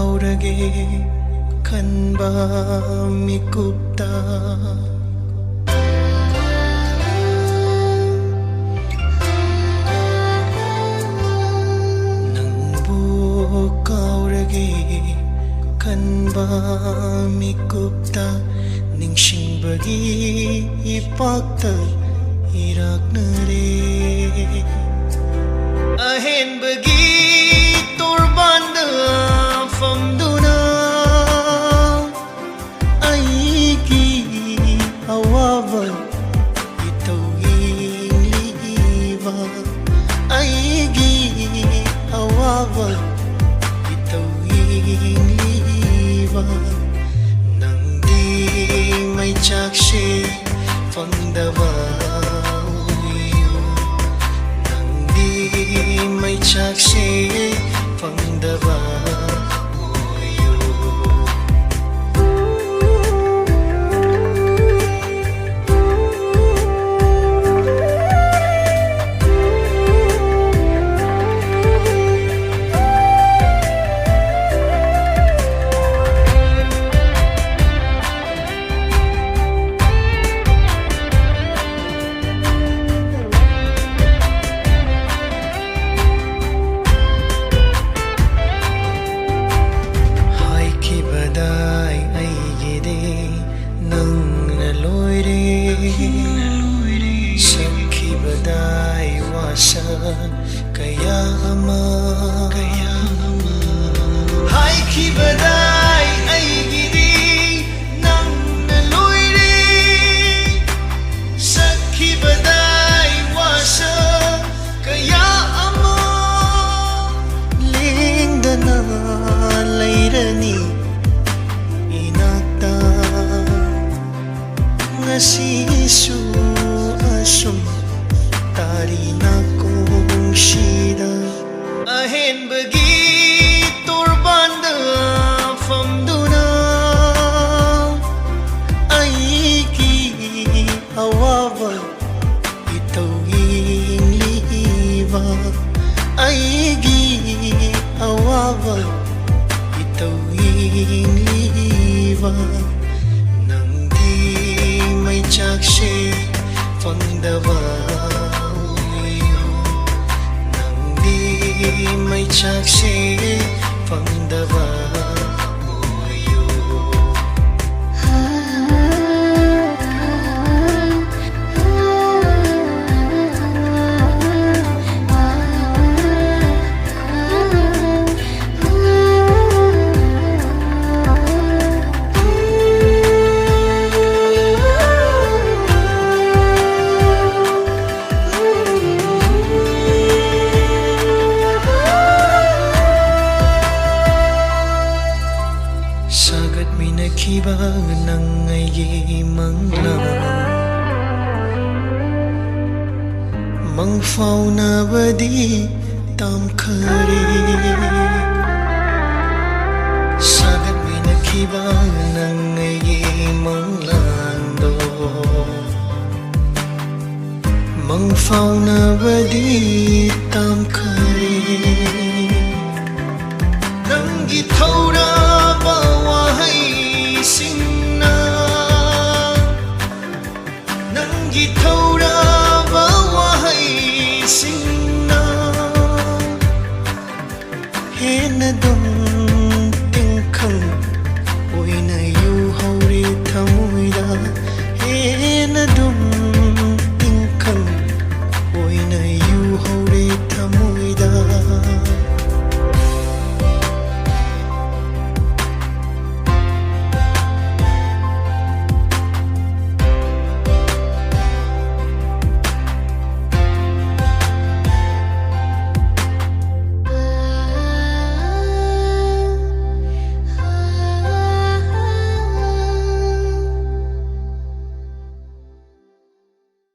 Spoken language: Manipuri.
kaurage khanba mikupta nangbu kaurage khanba mikupta ningsingbagi ipakta iraknare ahenbagi turbanda famduna aigi awawa itawingliwa aigi awawa itawingliwa nangdi may chakshe fangdawa may chakshe fangdaba oyo sakibadai wasa kaya ama haikibadai aigidi nang naloyre sakibadai wasa kaya ama lingdana layrani inakta ngasisu asum tari na kong shida ahenbagi turbanda famduna aigi awawa itawingliwa aigi awawa itawingliwa may chakshe fangdaba oyo nangdi may chakshe fangdaba oyo sagat minakiba ng ngayi manglang mangfaw na badi tamkari sagat minakiba ng ngayi manglang do mangfaw na badi tamkari nang githawra singna nang githawra bawahai singna hena dong tingkhang oina yu hauri thamuida hena dong tingkhang oina yu hauri thamuida